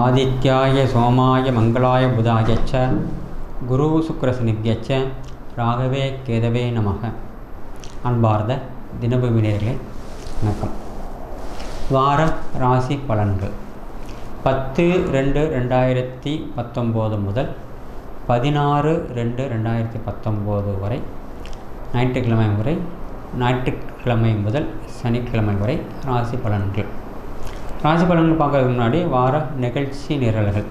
ஆதித்யாய சோமாய மங்களாய புதாயச்ச குரு சுக்ரசனித்யச்ச ராகவே கேதவே நமக. அன்பார்ந்த தினபூமியர்களே வணக்கம். வார ராசி பலன்கள் 10/2/2019 முதல் 16/2/2019 வரை ஞாயிற்றுக்கிழமை முதல் சனிக்கிழமை வரை ராசி பலன்கள். ராசி பலன்கள் பார்க்கறதுக்கு முன்னாடி வார நிகழ்ச்சி நிரல்கள்.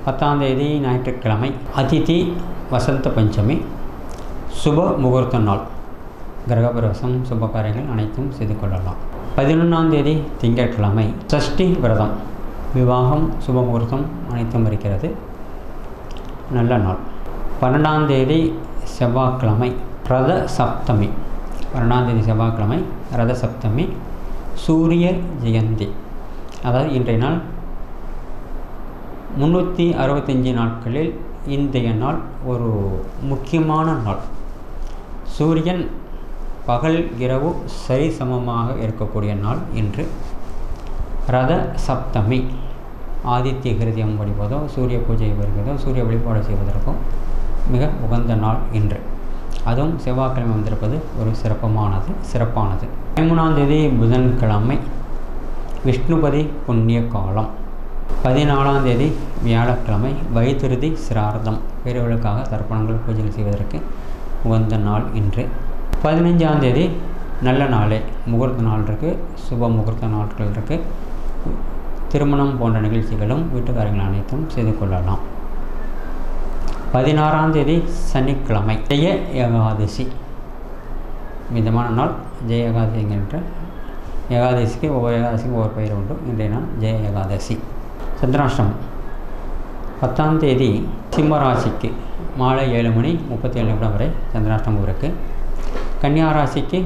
10ஆம் தேதி ஞாயிற்றுக்கிழமை அதிதி வசந்த பஞ்சமி, சுப முகூர்த்த நாள், கிரகப்பிரவேசம் சுப காரியங்கள் அனைத்தும் செய்து கொள்ளலாம். 11ஆம் தேதி திங்கட்கிழமை சஷ்டி விரதம், விவாகம் சுப முகூர்த்தம் அனைத்தும் இருக்கிறது, நல்ல நாள். 12ஆம் தேதி செவ்வாய்க்கிழமை ரத சப்தமி, 12ஆம் தேதி செவ்வாய்க்கிழமை ரத சப்தமி, சூரிய ஜெயந்தி. அதாவது இன்றைய நாள் 365 நாட்களில் இன்றைய நாள் ஒரு முக்கியமான நாள். சூரியன் பகல் இரவு சரி சமமாக இருக்கக்கூடிய நாள் இன்று. ரத சப்தமி, ஆதித்ய ஹிருதயம் வழிபதோ சூரிய பூஜை வருகிறதோ சூரிய வழிபாடு செய்வதற்கோ மிக உகந்த நாள் இன்று. அதுவும் செவ்வாய்க்கிழமை வந்திருப்பது ஒரு சிறப்பானது. 13ஆம் தேதி புதன்கிழமை விஷ்ணுபதி புண்ணிய காலம். 14ஆம் தேதி வியாழக்கிழமை வைத்திருதி சிரார்த்தம், பெரியவர்களுக்காக தர்ப்பணங்கள் பூஜைகள் செய்வதற்கு உகந்த நாள் இன்று. 15ஆம் தேதி நல்ல நாளே, முகூர்த்த நாள் இருக்குது, சுப முகூர்த்த நாட்கள் இருக்குது. திருமணம் போன்ற நிகழ்ச்சிகளும் வீட்டுக்காரங்கள் அனைத்தும் செய்து கொள்ளலாம். 16ஆம் தேதி சனிக்கிழமை ஜெய ஏகாதசி, மிதமான நாள். ஜெய ஏகாதசி என்கின்ற ஏகாதசிக்கு ஒவ்வொரு ஏகாதசிக்கும் ஒவ்வொரு பெயர் உண்டு. இன்றைய நாள் ஜெய ஏகாதசி. சந்திராஷ்டமம் 10ஆம் தேதி சிம்மராசிக்கு மாலை 7:37 வரை சந்திராஷ்டமம் இருக்குது. கன்னியா ராசிக்கு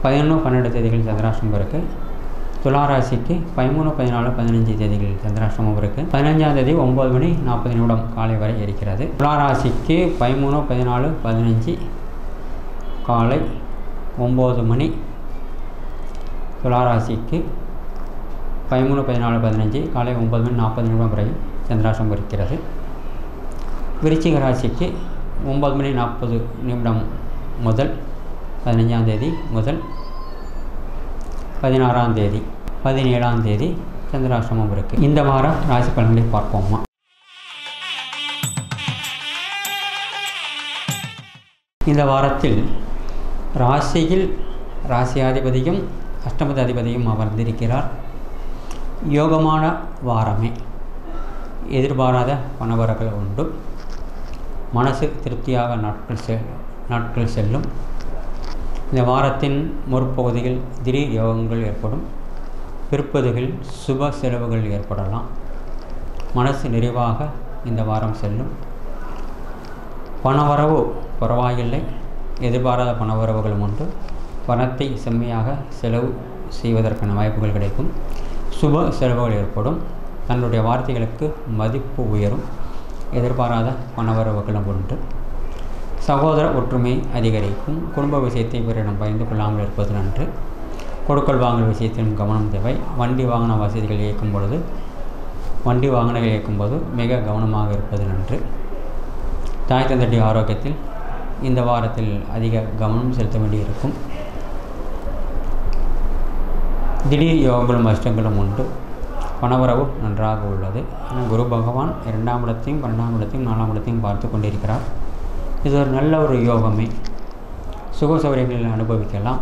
11-12 தேதிகள் சந்திராஷ்டமம் இருக்குது. துலா ராசிக்கு 13, 14, 15 தேதிகள் சந்திராஷ்டமம் இருக்குது. 15ஆம் தேதி 9:40 காலை வரை இருக்கிறது. துலா ராசிக்கு 13, 14, 15 காலை 9 மணி. துலா ராசிக்கு 13, 14, 15 காலை 9:40 வரை சந்திராஷ்டமம் இருக்கிறது. விருச்சிக ராசிக்கு 9:40 முதல் 15ஆம் தேதி முதல் 16ஆம் தேதி 17ஆம் தேதி சந்திராஷ்டமம் இருக்குது. இந்த வார ராசி பலன்களை பார்ப்போமா. இந்த வாரத்தில் ராசியில் ராசியாதிபதியும் அஷ்டமதாதிபதியும் அமர்ந்திருக்கிறார். யோகமான வாரமே. எதிர்பாராத பணவரங்கள் உண்டு. மனசு திருப்தியாக நாட்கள் செல்லும். இந்த வாரத்தின் முற்பகுதியில் திடீர் யோகங்கள் ஏற்படும். பிற்பகுதியில் சுப செலவுகள் ஏற்படலாம். மனசு நிறைவாக இந்த வாரம் செல்லும். பணவரவு பரவாயில்லை, எதிர்பாராத பணவரவுகளும் உண்டு. பணத்தை செம்மையாக செலவு செய்வதற்கான வாய்ப்புகள் கிடைக்கும். சுப செலவுகள் ஏற்படும். தன்னுடைய வார்த்தைகளுக்கு மதிப்பு உயரும். எதிர்பாராத பணவரவுகளும் உண்டு. சகோதர ஒற்றுமை அதிகரிக்கும். குடும்ப விஷயத்தை பிறரிடம் பகிர்ந்து கொள்ளாமல் இருப்பது நன்று. கொடுக்கல் வாங்கல் விஷயத்திலும் கவனம் தேவை. வண்டி வாகன வசதிகள் இயக்கும்போது மிக கவனமாக இருப்பது நன்று. தாய் தந்தை ஆரோக்கியத்தில் இந்த வாரத்தில் அதிக கவனம் செலுத்த வேண்டியிருக்கும். திடீர் யோகங்களும் அஷ்டங்களும் உண்டு. பணவரவு நன்றாக உள்ளது. குரு பகவான் 2ஆம் இடத்தையும் 12ஆம் இடத்தையும் 4ஆம் இடத்தையும் பார்த்து கொண்டிருக்கிறார். இது ஒரு நல்ல ஒரு யோகமே. சுக சௌகரியங்களில் அனுபவிக்கலாம்.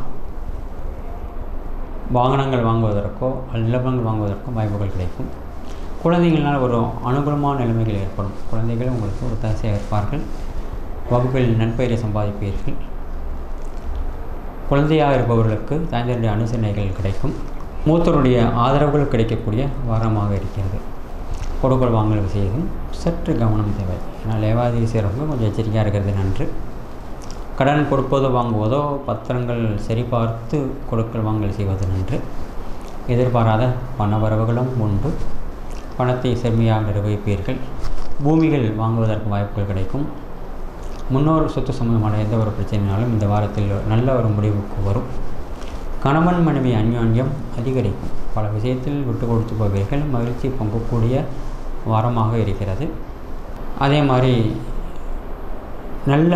வாகனங்கள் வாங்குவதற்கோ நிலபங்கள் வாங்குவதற்கோ வாய்ப்புகள் கிடைக்கும். குழந்தைகளால் ஒரு அனுகூலமான நிலைமைகள் ஏற்படும். குழந்தைகள் உங்களுக்கு ஒரு தசையாக இருப்பார்கள். வகுப்பில் நன்பெயரை சம்பாதிப்பீர்கள். குழந்தையாக இருப்பவர்களுக்கு தாய்ந்தருடைய அனுசரணைகள் கிடைக்கும். மூத்தருடைய ஆதரவுகள் கிடைக்கக்கூடிய வாரமாக இருக்கிறது. கொடுக்கல் வாங்கல் விஷயம் சற்று கவனம் தேவை. ஏன்னால் லேவாதி செய்கிறவங்க கொஞ்சம் எச்சரிக்கையாக இருக்கிறது நன்று. கடன் கொடுப்பதோ வாங்குவதோ பத்திரங்கள் சரிபார்த்து கொடுக்கல் வாங்கல் செய்வது நன்று. எதிர்பாராத பணவரவுகளும் உண்டு. பணத்தை செம்மையாக நிர்வகிப்பீர்கள். பூமிகள் வாங்குவதற்கு வாய்ப்புகள் கிடைக்கும். முன்னோர் சொத்து சம்பந்தமான எந்த ஒரு பிரச்சனைனாலும் இந்த வாரத்தில் நல்ல ஒரு முடிவுக்கு வரும். கணவன் மனைவி அந்யோன்யம் அதிகரிக்கும். பல விஷயத்தில் விட்டு கொடுத்து போவீர்கள். மகிழ்ச்சி பொங்கக்கூடிய வாரமாக இருக்கிறது. அதே மாதிரி நல்ல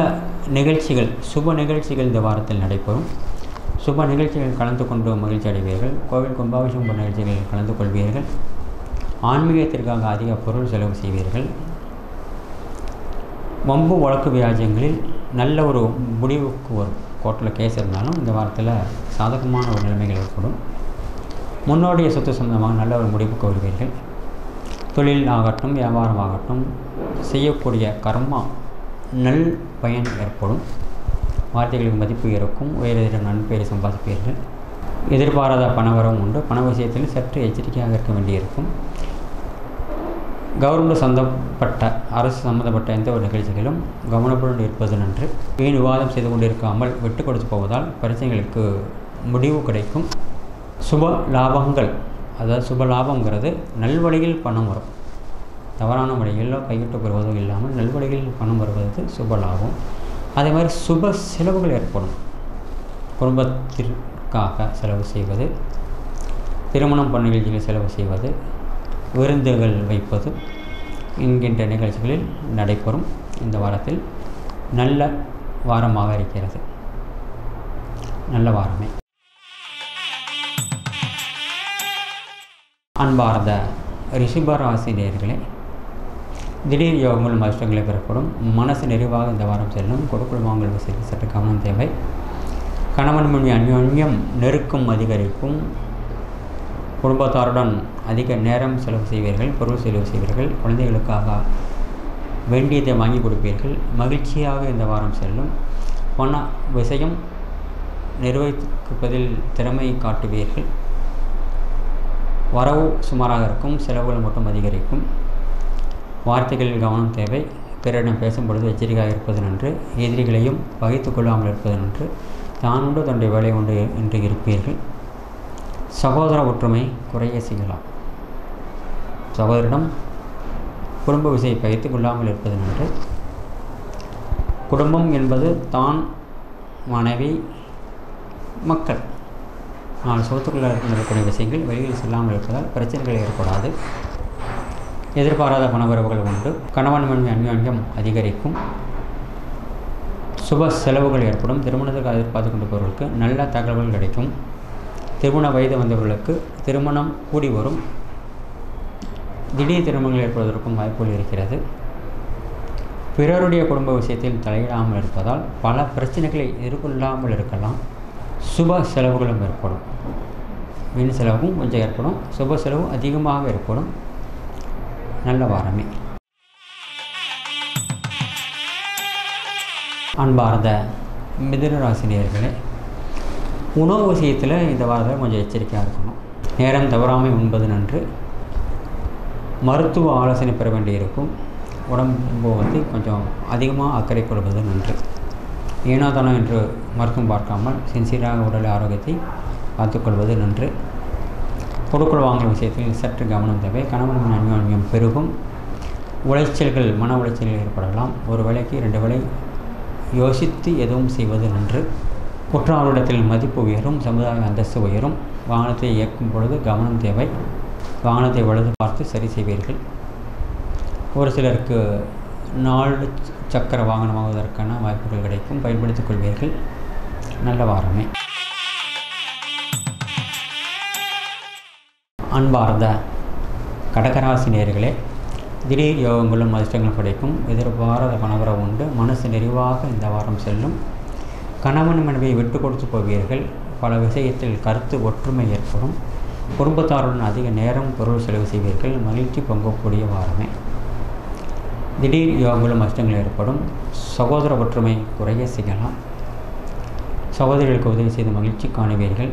நிகழ்ச்சிகள், சுப நிகழ்ச்சிகள் இந்த வாரத்தில் நடைபெறும். சுப நிகழ்ச்சிகள் கலந்து கொண்டு மகிழ்ச்சி அடைவீர்கள். கோவில் கும்பாபிஷேகம் போன்ற நிகழ்ச்சிகளில் கலந்து கொள்வீர்கள். ஆன்மீகத்திற்காக அதிக பொருள் செலவு செய்வீர்கள். வம்பு வழக்கு வியாஜங்களில் நல்ல ஒரு முடிவுக்கு வரும். கோர்ட்டில் கேஸ் இருந்தாலும் இந்த வாரத்தில் சாதகமான ஒரு நிலைமைகள் ஏற்படும். முன்னோடைய சொத்து சம்பந்தமாக நல்ல ஒரு முடிவுக்கு வருவீர்கள். தொழில் ஆகட்டும், வியாபாரம் ஆகட்டும், செய்யக்கூடிய கர்மா நல் பயன் ஏற்படும். வார்த்தைகளுக்கு மதிப்பு இருக்கும். உயர்தர நன்பெயரை சம்பாதிப்பீர்கள். எதிர்பாராத பணவரவும் உண்டு. பண விஷயத்தில் சற்று எச்சரிக்கையாக இருக்க வேண்டியிருக்கும். கவர்மெண்ட் சம்பந்தப்பட்ட, அரசு சம்பந்தப்பட்ட எந்த ஒரு நிகழ்ச்சிகளிலும் கவனத்துடன் இருப்பது நன்று. வீண் விவாதம் செய்து கொண்டிருக்காமல் விட்டு கொடுத்து போவதால் பிரச்சனைகளுக்கு முடிவு கிடைக்கும். சுப லாபங்கள், அதாவது சுப லாபங்கிறது நல்வழியில் பணம் வரும். தவறான வழிகளிலோ கைவிட்டு பெறுவதோ இல்லாமல் நல்வழிகளில் பணம் வருவது சுப லாபம். அதே மாதிரி சுப செலவுகள் ஏற்படும். குடும்பத்திற்காக செலவு செய்வது, திருமணம் போன்ற நிகழ்ச்சிகளில் செலவு செய்வது, விருந்துகள் வைப்பது என்கின்ற நிகழ்ச்சிகளில் நடைபெறும். இந்த வாரத்தில் நல்ல வாரமாக இருக்கிறது. நல்ல வாரமே. அன்பார்ந்த ரிஷபராசினியர்களே, திடீர் யோகங்கள் அதிர்ஷ்டங்களை பெறப்படும். மனசு நிறைவாக இந்த வாரம் செல்லும். கொடுக்கல் வாங்கல் விஷயத்தில் சற்று கவனம் தேவை. கணவன் மனைவி அந்யோன்யம் நெருக்கம் அதிகரிக்கும். குடும்பத்தாருடன் அதிக நேரம் செலவு செய்வீர்கள். பொருள் செலவு செய்வீர்கள். குழந்தைகளுக்காக வேண்டியதை வாங்கி கொடுப்பீர்கள். மகிழ்ச்சியாக இந்த வாரம் செல்லும். பண விஷயம் நிர்வகிப்பதில் திறமை காட்டுவீர்கள். வரவு சுமாராக இருக்கும். செலவுகள் மட்டும் அதிகரிக்கும். வார்த்தைகளில் கவனம் தேவை. பிறரிடம் பேசும் பொழுது எச்சரிக்கையாக இருப்பது நன்று. எதிரிகளையும் பகைத்து கொள்ளாமல் இருப்பது நன்று. தான் உண்டு தன்னுடைய வேலை உண்டு என்று இருப்பீர்கள். சகோதர ஒற்றுமை குறைய செய்யலாம். சகோதரிடம் குடும்ப விஷயை பகிர்ந்து கொள்ளாமல் இருப்பது நன்று. குடும்பம் என்பது தான், மனைவி, மக்கள், நாலு சுகத்துக்குள்ளே இருக்கக்கூடிய விஷயங்கள் வெளியில் செல்லாமல் இருப்பதால் பிரச்சனைகள் ஏற்படாது. எதிர்பாராத பணவரவுகள் உண்டு. கணவன் மனைவி அந்யோன்யம் அதிகரிக்கும். சுப செலவுகள் ஏற்படும். திருமணத்துக்கு எதிர்பார்த்து கொண்டிருப்பவர்களுக்கு நல்ல தகவல்கள் கிடைக்கும். திருமண வயது வந்தவர்களுக்கு திருமணம் கூடி வரும். திடீர் திருமணங்கள் ஏற்படுவதற்கும் வாய்ப்புகள் இருக்கிறது. பிறருடைய குடும்ப விஷயத்தில் தலையிடாமல் இருப்பதால் பல பிரச்சனைகளை எதிர்கொள்ளாமல் இருக்கலாம். சுப செலவுகளும் ஏற்படும். வீண் செலவும் கொஞ்சம் ஏற்படும். சுப செலவு அதிகமாக ஏற்படும். நல்ல வாரமே. அன்பார்ந்த மிதுன ராசினியர்களே, உணவு விஷயத்தில் இந்த வாரத்தில் கொஞ்சம் எச்சரிக்கையாக இருக்கணும். நேரம் தவறாமல் உண்பது நன்று. மருத்துவ ஆலோசனை பெற வேண்டியிருக்கும். உடம்பு கொஞ்சம் அதிகமாக அக்கறை கொள்வது நன்று. ஏனோதானோ என்று மருத்துவம் பார்க்காமல் சின்சியராக உடல் ஆரோக்கியத்தை பார்த்துக்கொள்வது நன்று. கொடுக்கல் வாங்கல் விஷயத்தில் சற்று கவனம் தேவை. கணவன் அந்யோன்யம் பெருகும். உளைச்சல்கள், மன உளைச்சல்கள் ஏற்படலாம். ஒரு வேளைக்கு 2 வேளை யோசித்து எதுவும் செய்வது நன்று. குற்றவாளிடத்தில் மதிப்பு உயரும். சமுதாய அந்தஸ்து உயரும். வாகனத்தை இயக்கும் பொழுது கவனம் தேவை. வாகனத்தை வலது பார்த்து சரி செய்வீர்கள். ஒரு சிலருக்கு 4 சக்கர வாகனம் வாங்குவதற்கான வாய்ப்புகள் கிடைக்கும். பயன்படுத்திக் கொள்வீர்கள். நல்ல வாரமே. அன்பார்ந்த கடகராசி நேயர்களே, திடீர் யோகங்களும் அதிர்ஷ்டங்களும் கிடைக்கும். எதிர்பாராத பணவரவு உண்டு. மனசு நிறைவாக இந்த வாரம் செல்லும். கணவன் மனைவியை விட்டு கொடுத்து போவீர்கள். பல விஷயத்தில் கருத்து ஒற்றுமை ஏற்படும். குடும்பத்தாருடன் அதிக நேரம் பொருள் செலவு செய்வீர்கள். மகிழ்ச்சி பொங்கக்கூடிய வாரமே. திடீர் யோகங்களும் அதிர்ஷ்டங்கள் ஏற்படும். சகோதர ஒற்றுமை குறைய செய்யலாம். சகோதரிகளுக்கு உதவி செய்து மகிழ்ச்சி காணுவீர்கள்.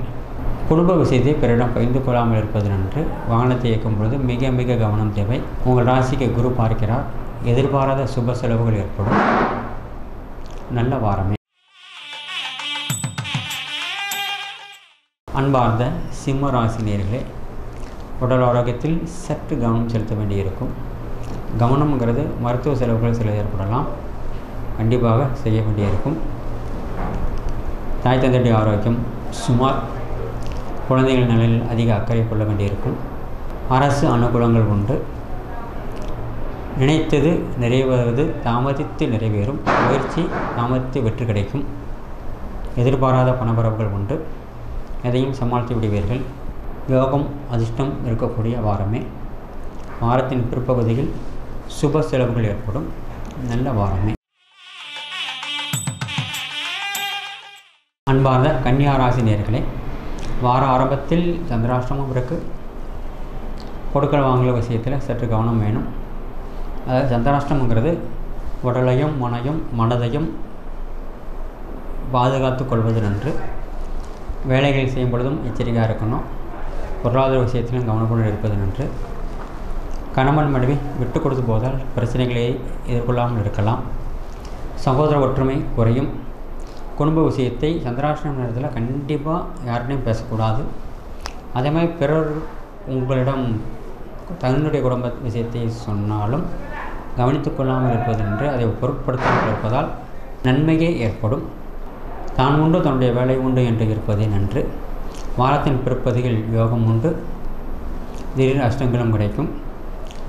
குடும்ப விஷயத்தை பிறரிடம் பகிர்ந்து கொள்ளாமல் இருப்பது நன்று. வாகனத்தை இயக்கும் பொழுது மிக மிக கவனம் தேவை. உங்கள் ராசிக்கு குரு பார்க்கிறார். எதிர்பாராத சுப செலவுகள் ஏற்படும். நல்ல வாரமே. அன்பார்ந்த சிம்ம ராசினியர்களே, உடல் ஆரோக்கியத்தில் சற்று கவனம் செலுத்த வேண்டியிருக்கும். கவனம்ங்கிறது மருத்துவ செலவுகள் சில ஏற்படலாம். கண்டிப்பாக செய்ய வேண்டியிருக்கும். தாய் தந்தையுடைய ஆரோக்கியம் சுமார். குழந்தைகள் நலனில் அதிக அக்கறை கொள்ள வேண்டியிருக்கும். அரசு அனுகூலங்கள் உண்டு. நினைத்தது நிறைவேறுவது தாமதித்து நிறைவேறும். முயற்சி தாமதித்து வெற்றி கிடைக்கும். எதிர்பாராத பணவரவுகள் உண்டு. எதையும் சமாளித்து விடுவீர்கள். யோகம் அதிர்ஷ்டம் இருக்கக்கூடிய வாரமே. வாரத்தின் பிற்பகுதியில் சுப செலவுகள் ஏற்படும். நல்ல வாரமே. அன்பார்ந்த கன்னியா ராசி நேயர்களே, வார ஆரம்பத்தில் சந்திராஷ்டமம் இருக்குது. கொடுக்கல் வாங்கல் விஷயத்தில் சற்று கவனம் வேணும். அதாவது சந்திராஷ்டமங்கிறது உடலையும் மனதையும் பாதுகாத்து கொள்வது நன்று. வேலைகள் செய்யும் பொழுதும் எச்சரிக்கையாக இருக்கணும். பொருளாதார விஷயத்திலும் கவனத்துடன் இருப்பது நன்று. கணவன் மனைவி விட்டு கொடுத்து போதால் பிரச்சனைகளை எதிர்கொள்ளாமல் இருக்கலாம். சகோதர ஒற்றுமை குறையும். குடும்ப விஷயத்தை சந்திராஷ்டம நேரத்தில் கண்டிப்பாக யார்கிட்டையும் பேசக்கூடாது. அதே மாதிரி பிறர் உங்களிடம் தன்னுடைய குடும்ப விஷயத்தை சொன்னாலும் கவனித்து கொள்ளாமல் இருப்பது என்று அதை பொருட்படுத்தாமல் இருப்பதால் நன்மையே ஏற்படும். தான் உண்டு தன்னுடைய வேலை உண்டு என்று இருப்பதே நன்று. வாரத்தின் பிற்பகுதியில் யோகம் உண்டு. திடீர் அஷ்டங்களும் கிடைக்கும்.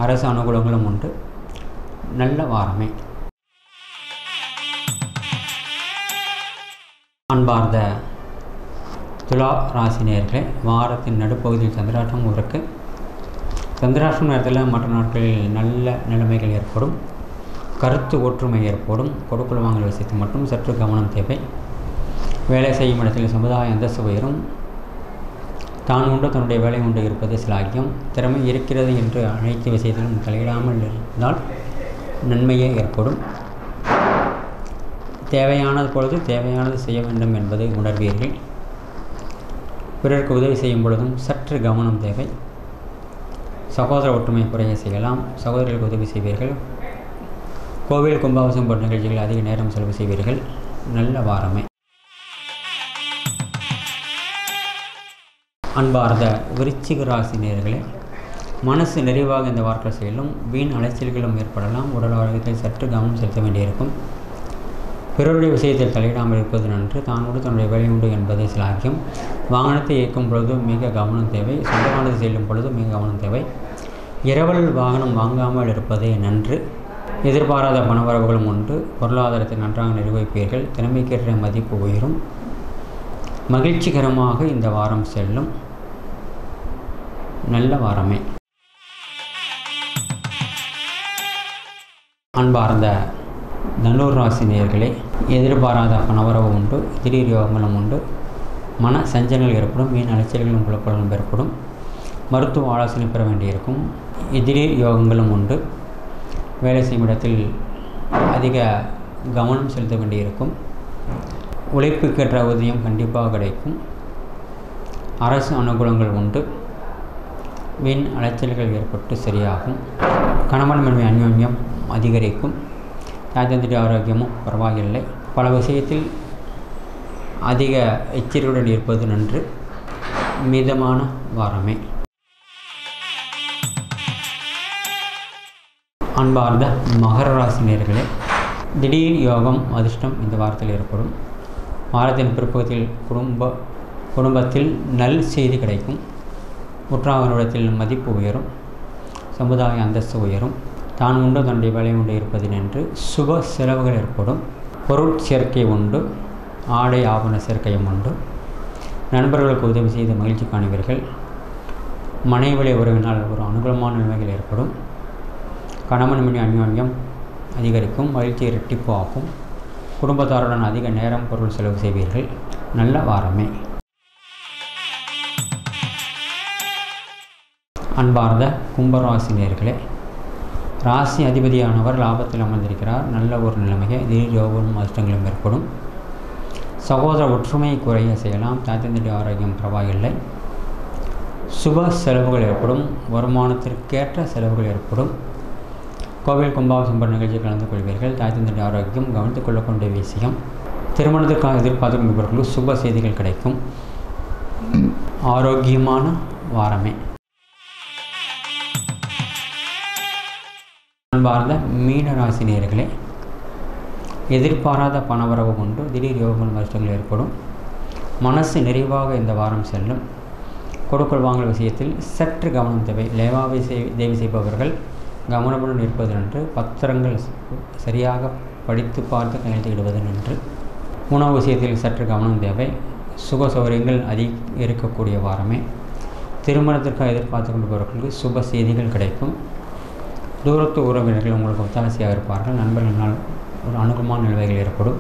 அரசு அனுகூலங்களும் உண்டு. நல்ல வாரமே. அன்பார்ந்த துலா ராசி நேயர்களே, வாரத்தின் நடுப்பகுதியில் சந்திராஷ்டமம் இருக்குது. சந்திராஷ்டம நேரத்தில் மற்ற நாட்களில் நல்ல நிலைமைகள் ஏற்படும். கருத்து ஒற்றுமை ஏற்படும். கொடுக்கல் வாங்கல் விஷயத்தில் மட்டும் சற்று கவனம் தேவை. வேலை செய்யும் இடத்தில் சமுதாய அந்தஸ்து உயரும். தான் உண்டு தன்னுடைய வேலை உண்டு இருப்பது சிலாக்கியம். திறமை இருக்கிறது என்று அனைத்து விஷயத்திலும் தலையிடாமல் இருந்தால் நன்மையே ஏற்படும். தேவையானது பொழுது தேவையானது செய்ய வேண்டும் என்பதை உணர்வீர்கள். பிறருக்கு உதவி செய்யும் பொழுதும் சற்று கவனம் தேவை. சகோதர ஒற்றுமை குறைய செய்யலாம். சகோதரர்களுக்கு உதவி செய்வீர்கள். கோவில் கும்பாபிஷேகம் போன்ற நிகழ்ச்சிகள் அதிக நேரம் செலவு செய்வீர்கள். நல்ல வாரமே. அன்பார்ந்த விருச்சிக ராசி நேயர்களே, மனசு நிறைவாக இந்த வாரத்தில் செல்லும். வீண் அலைச்சல்களும் ஏற்படலாம். உடல் ஆரோக்கியத்தில் சற்று கவனம் செலுத்த வேண்டியிருக்கும். பிறருடைய விஷயத்தில் தலையிடாமல் இருப்பது நன்று. தானோடு தன்னுடைய வேலை உண்டு என்பதை சிலாக்கியம். வாகனத்தை இயக்கும் பொழுது மிக கவனம் தேவை. சொந்தமானது செல்லும் பொழுது மிக கவனம் தேவை. இரவல் வாகனம் வாங்காமல் இருப்பதே நன்று. எதிர்பாராத பணவரவுகளும் உண்டு. பொருளாதாரத்தை நன்றாக நிர்வகிப்பீர்கள். திறமைக்கேற்ற மதிப்பு உயரும். மகிழ்ச்சிகரமாக இந்த வாரம் செல்லும். நல்ல வாரமே. அன்பார்ந்த தனுர் ராசி நேயர்களே, எதிர்பாராத பணவரவு உண்டு. திடீர் யோகங்களும் உண்டு. மன சஞ்சலங்கள் ஏற்படும். மீன் அலைச்சல்களும் குழப்பங்களும் ஏற்படும். மருத்துவ ஆலோசனை பெற வேண்டியிருக்கும். திடீர் யோகங்களும் உண்டு. வேலை செய்யும் இடத்தில் அதிக கவனம் செலுத்த வேண்டியிருக்கும். உழைப்புக்கேற்ற ஊதியம் கண்டிப்பாக கிடைக்கும். அரசு அனுகூலங்கள் உண்டு. வீண் அலைச்சல்கள் ஏற்பட்டு சரியாகும். கணவன் மனைவி அந்யோன்யம் அதிகரிக்கும். தாய்தந்திர ஆரோக்கியமும் பரவாயில்லை. பல விஷயத்தில் அதிக எச்சரிக்கையுடன் இருப்பது நன்று. மிதமான வாரமே. அன்பார்ந்த மகர ராசி நேயர்களே, திடீர் யோகம் அதிர்ஷ்டம் இந்த வாரத்தில் ஏற்படும். வாரத்தின் பிற்பகுதியில் குடும்பத்தில் நல் செய்தி கிடைக்கும். உற்றாரிடத்தில் மதிப்பு உயரும். சமுதாய அந்தஸ்து உயரும். தான் உண்டு தன்னுடைய வேலை உண்டு இருப்பது என்று சுப செலவுகள் ஏற்படும். பொருள் சேர்க்கை உண்டு. ஆடை ஆவண சேர்க்கையும் உண்டு. நண்பர்களுக்கு உதவி செய்து மகிழ்ச்சி காணுவீர்கள். மனைவழி உறவினால் ஒரு அனுகூலமான நிலைமைகள் ஏற்படும். கணவன் மணி அந்யோன்யம் அதிகரிக்கும். மகிழ்ச்சி இரட்டிப்பு ஆகும். குடும்பத்தாருடன் அதிக நேரம் பொருள் செலவு செய்வீர்கள். நல்ல வாரமே. அன்பார்ந்த கும்பராசி நேயர்களே, ராசி அதிபதியானவர் லாபத்தில் அமர்ந்திருக்கிறார். நல்ல ஒரு நிலைமையை திடீர் யோகமும் அதிர்ஷ்டங்களும் ஏற்படும். சகோதர ஒற்றுமை குறைய செய்யலாம். தாய்தந்திர ஆரோக்கியம் பரவாயில்லை. சுப செலவுகள் ஏற்படும். வருமானத்திற்கேற்ற செலவுகள் ஏற்படும். கோவில் கும்பாபிஷேகம் போன்ற நிகழ்ச்சியில் கலந்து கொள்வீர்கள். தாய்தந்திர ஆரோக்கியம் கவனித்துக் கொள்ளக்கூடிய விஷயம். திருமணத்திற்காக எதிர்பார்க்கும் இவர்களுக்கு சுப செய்திகள் கிடைக்கும். ஆரோக்கியமான வாரமே. அன்பார்ந்த மீன ராசி நேயர்களே, எதிர்பாராத பணவரவு உண்டு. திடீர் யோகங்கள் அதிர்ஷ்டங்கள் ஏற்படும். மனசு நிறைவாக இந்த வாரம் செல்லும். கொடுக்கல் வாங்கல் விஷயத்தில் சற்று கவனம் தேவை. லேவாதேவி செய்பவர்கள் கவனமுடன் இருப்பது நன்று. பத்திரங்கள் சரியாக படித்து பார்த்து கையெழுத்திடுவது நன்று. உணவு விஷயத்தில் சற்று கவனம் தேவை. சுக சௌகரியங்கள் இருக்கக்கூடிய வாரமே. திருமணத்திற்காக எதிர்பார்த்து கொண்டிருப்பவர்களுக்கு சுப செய்திகள் கிடைக்கும். தூரத்து உறவினர்கள் உங்களுக்கு ஒத்தாசையாக இருப்பார்கள். நண்பர்களால் ஒரு அனுகூலமான நிலைமைகள் ஏற்படும்.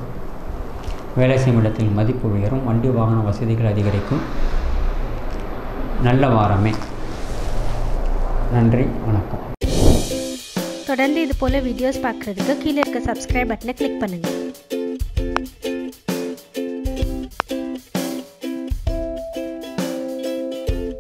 வேலை செய்யும் இடத்தில் மதிப்பு உயரும். வண்டி வாகன வசதிகள் அதிகரிக்கும். நல்ல வாரமே. நன்றி, வணக்கம். தொடர்ந்து இது போல வீடியோஸ் பார்க்குறதுக்கு கீழே இருக்க சப்ஸ்கிரைப் பட்டனை கிளிக் பண்ணுங்கள்.